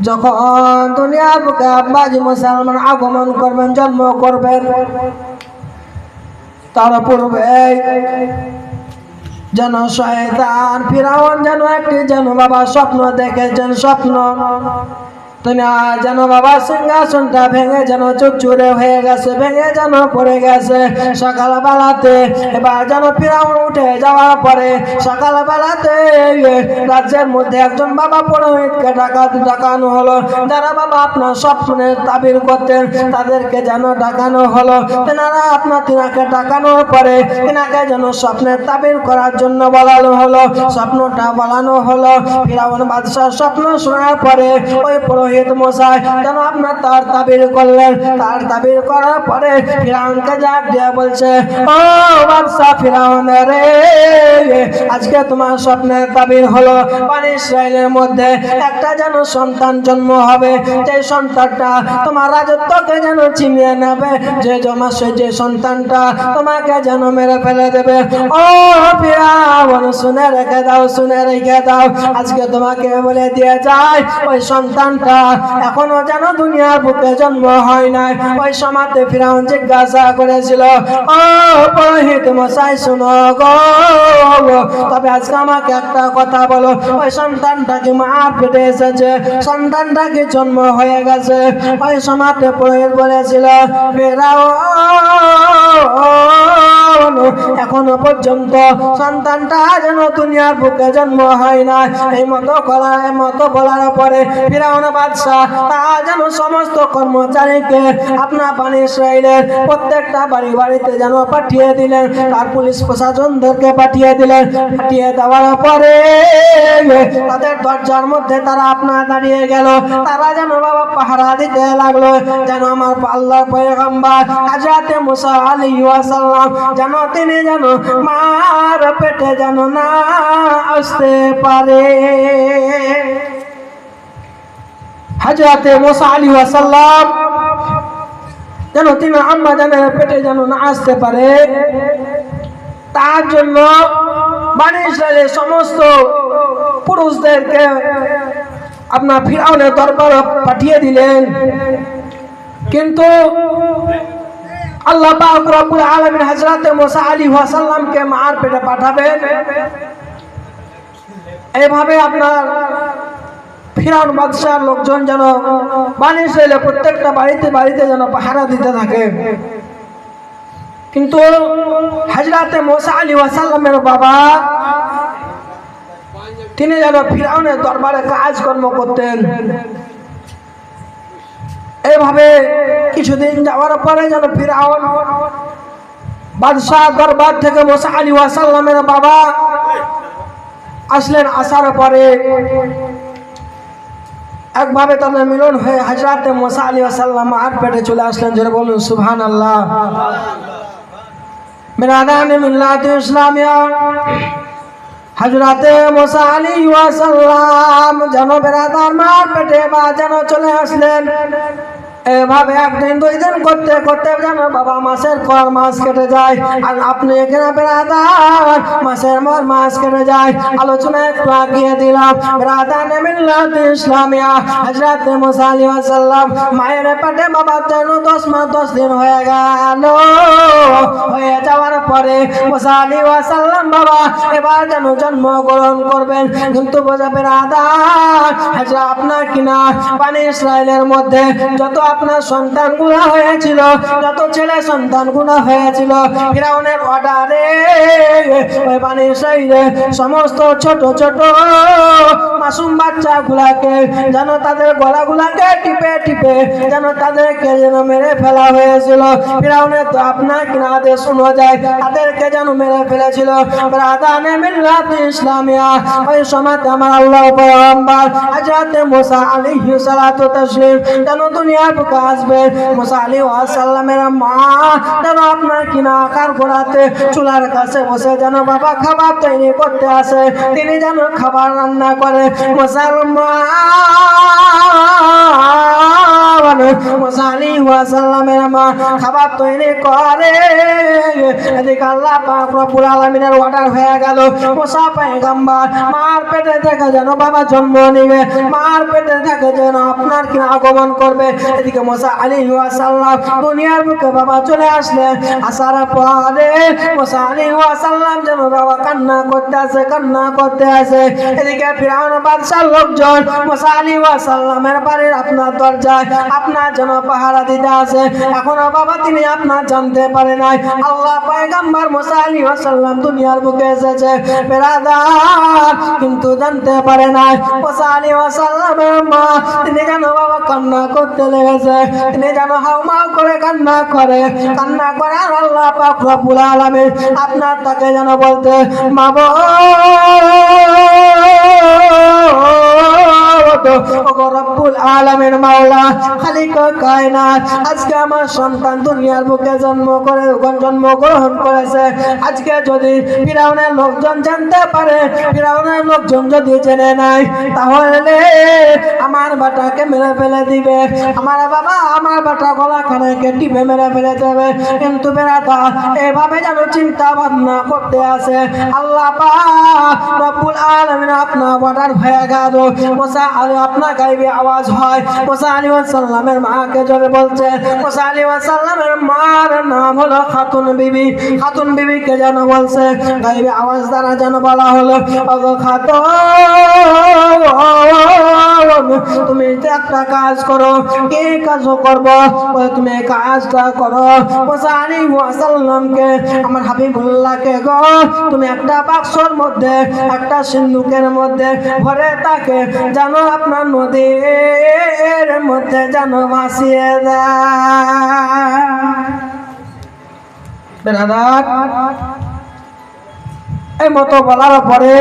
যখন দুনিয়ার বুকে আব্বাজি মুসলমান আগমন করবেন, জন্ম করবেন, তার পূর্বে যেন শয়তান ফিরাউন যেন একটি যেন বাবা স্বপ্ন দেখেছেন। স্বপ্ন দুনিয়ার যেন বাবা সিংহাসনটা ভেঙে যেন চুরচুরে হয়ে গেছে, ভেঙে যেন পড়ে গেছে। সকাল বেলাতে এবার যেন ফিরাউন উঠে যাওয়ার পরে সকাল বেলাতে রাজ্যের মধ্যে একজন বাবা পুরোহিতকে ডাকানো হলো। যারা বাবা আপনার স্বপ্নের তাবির করতেন তাদেরকে যেন ডাকানো হলো। তিনাকে ডাকানোর পরে তিনাকে যেন স্বপ্নের তাবির করার জন্য বলানো হলো। স্বপ্নটা বলানো হলো। ফিরাউন বাদশাহ স্বপ্ন শোনার পরে ওই পুরোহিত মশাই যেন আপনার তার তাবির করলেন। তার তাবির করার পরে ফিরাউনকে ডাক দিয়ে বলছে, ও বাদশাহ ফিরাউন রে, আজকে তোমার স্বপ্নের তাবির হলো বনী ইসরাইলের মধ্যে একটা যেন সন্তান জন্ম হবে, যে সন্তানটা তোমার রাজত্বকে যেন ছিনিয়ে নেবে, যে সন্তানটা তোমাকে যেন মেরে ফেলে দেবে। ও ফিরাউন শুনে রেখে দাও, শুনে রেখে দাও, আজকে তোমাকে বলে দিয়ে যায় ওই সন্তানটা এখনো যেন দুনিয়ার বুকে জন্ম হয় নাই। ওই সময়তে ফিরাউন জিজ্ঞাসা করেছিল, ও পুরোহিত মশাই শুনো গো, তবে আজকে আমাকে একটা কথা বলো, ওই সন্তানটা কি মার পেটে এসেছে, সন্তানটা কি জন্ম হয়ে গেছে? ওই সময়তে পুরোহিত বলেছিল, ফিরাউন এখনো পর্যন্ত সন্তানটা যেন দুনিয়ার বুকে জন্ম হয় না। এই মতো বলার পরে ফিরাউন বাদশাহ তা যেন সমস্ত কর্মচারীকে আপনার বনী ইসরাইলের প্রত্যেকটা বাড়িতে যেন পাঠিয়ে দিলেন। তার পুলিশ প্রশাসনদেরকে পাঠিয়ে দিলেন। পাঠিয়ে দেওয়ার পরে তাদের দরজার মধ্যে তারা আপনার দাঁড়িয়ে গেল। তারা যেন বাবা পাহারা দিতে লাগলো, যেন আমার আল্লাহর পয়গম্বর হযরত মুসা আলাইহিস সালাম যেন তিনি যেন মার পেটে যেন না আসতে পারে। হযরত মুসা আলাইহিস সালাম যেন তিনি আম্মা জানের পেটে যেন না আসতে পারে, তার জন্য বনী ইসরাইলের সমস্ত পুরুষদেরকে আপনার ফিরাউনের দরবারে পাঠিয়ে দিলেন। কিন্তু আল্লাহ পাক রব্বুল আলামিন হযরত মুসা আলাইহিস সালামকে মার পেটে পাঠাবেন, এইভাবে আপনার ফিরাউন বাদশার লোকজন যেন বনী ইসরাইলের প্রত্যেকটা বাড়িতে যেন পাহারা দিতে থাকে। কিন্তু হযরত মুসা আলাইহিস সালামের বাবা তিনি যেন ফিরাউনের দরবারে কাজকর্ম করতেন। এইভাবে কিছুদিন যাওয়ার পরে যেন ফিরাউন বাদশাহ দরবার থেকে মুসা আলাইহিস সালামের বাবা আসলেন। আসার পরে একভাবে তাদের মিলন হয়ে হযরত মুসা আলাইহিস সালাম আর পেটে চলে আসলেন। যারা বলুন সুবহানাল্লাহ। বিরাদানে মিল্লাত ইসলামিয়া হযরত মুসা আলাইহিস সালাম যেন বেরাদার মার পেটে বা যেন চলে আসলেন। এভাবে একদিন দুই দিন করতে করতে যেন বাবা মাসের পর মাস কেটে যায়। আর আপনি এখানে বেরাদার মাসের পর মাস কেটে যায়। আলোচনা একটু আগিয়ে দিলাম। বেরাদানে মিল্লাত ইসলামিয়া হযরত মুসা আলাইহিস সালাম মায়ের পেটে বাবার যেন 10 মাস 10 দিন হয়ে গেল। হয়ে যাওয়ার পরে মুসা আলাইহিস সালাম বাবা এবার যেন জন্মগ্রহণ করবেন। কিন্তু বোঝা বেরাদার হযরত আপনার কিনা বনী ইসরাইলের মধ্যে যত আপনার সন্তানগুলো হয়েছিল, যত ছেলে সন্তানগুলো হয়েছিল, ফিরাউনের অর্ডারে ওই বনী ইসরাইলের সমস্ত ছোট ছোট মাসুম বাচ্চাগুলাকে যেন তাদের গলাগুলাকে টিপে টিপে যেন তাদেরকে যেন মেরে ফেলা হয়েছিল। ফিরাউনের তো আপনার কিনা আদেশ অনুযায়ী তাদেরকে যেন মেরে ফেলেছিল। বেরাদানে মিল্লাত ইসলামিয়া ওই সময়তে আমার আল্লাহ পয়গম্বর হযরত মুসা আলাইহিস সালাতু তাসলিম যেন দুনিয়ার বুকে আসবেন। মুসা আলাইহিস সালামের মা যেন আপনার কিনা আকার গোড়াতে চুলার কাছে বসে যেন বাবা খাবার তৈরি করতে আসে। তিনি যেন খাবার রান্না করে। মুসা আলাইহিস আলাইহি ওয়াসাল্লামের মা খাবার তৈরি করে। এদিকে আল্লাহ পাক রব্বুল আলামিনের অর্ডার হয়ে গেল মুসা পয়গম্বর মার পেটে থেকে যেন বাবা জন্ম নিবে, মার পেটে থেকে যেন আপনার কি আগমন করবে। এদিকে মুসা আলাইহি ওয়াসাল্লাম দুনিয়ার বুকে বাবা চলে আসলেন। আসার পরে মুসা আলাইহি ওয়াসাল্লাম যেন বাবা কান্না করতে আছে। এদিকে ফিরআউন বাদশার লোকজন মুসা আলাইহি ওয়াসাল্লামের বাড়ির আপনার দরজায় আপনার জন্য পাহারা দিতে আছে। এখনো বাবা তিনি আপনার জানতে পারে নাই আল্লাহ পয়গম্বর মুসা আলাইহি ওয়াসাল্লাম দুনিয়ার বুকে এসেছে বেরাদার, কিন্তু জানতে পারে নাই মুসা আলাইহি ওয়াসাল্লামের মা তিনি যেন বাবা কান্না করতে লেগেছে। তিনি যেন হাউমাউ করে কান্না করে আর আল্লাহ পাক রব্বুল আলামিন আপনার তাকে যেন বলতে মাগো রব্বুল আলামিন মাওলা খালিক কায়নাত, আজকে আমার সন্তান দুনিয়ার বুকে জন্ম গ্রহণ করেছে। আজকে যদি ফিরআউনের লোকজন জানতে পারে, ফিরআউনের লোকজন যদি জেনে নাই, তাহলে আমার বাটাকে মেরে ফেলে দিবে। আমার বাবা আমার বাটা গলা খানাকে টিপে মেরে ফেলে দেবে। কিন্তু বেরাদা এভাবে যেন চিন্তা ভাবনা করতে আছে। আল্লাহ পাক রব্বুল আলামিন আপনার অর্ডার হয়ে গেল। মুসা আলী আপনার গাইবে আওয়াজ হয়। মুসা আলাইহিস সালামের মাকে জোরে বলছে। মুসা আলাইহিস সালামের মার নাম হলো খাতুন বিবি। খাতুন বিবিকে যেন বলছে গাইবে আওয়াজ দ্বারা যেন বলা হলো ওগো খাতুন, তুমি একটা কাজ করো। কি কাজ করব? তুমি কাজটা করো মুসা আলাইহিস সালামকে আমার হাবিবুল্লাহকে গো তুমি একটা বাক্সর মধ্যে একটা সিন্ধুকের মধ্যে ভরে তাকে যেন আপনার নদীর মধ্যে যেন ভাসিয়ে দেয়। এই মতো বলার পরে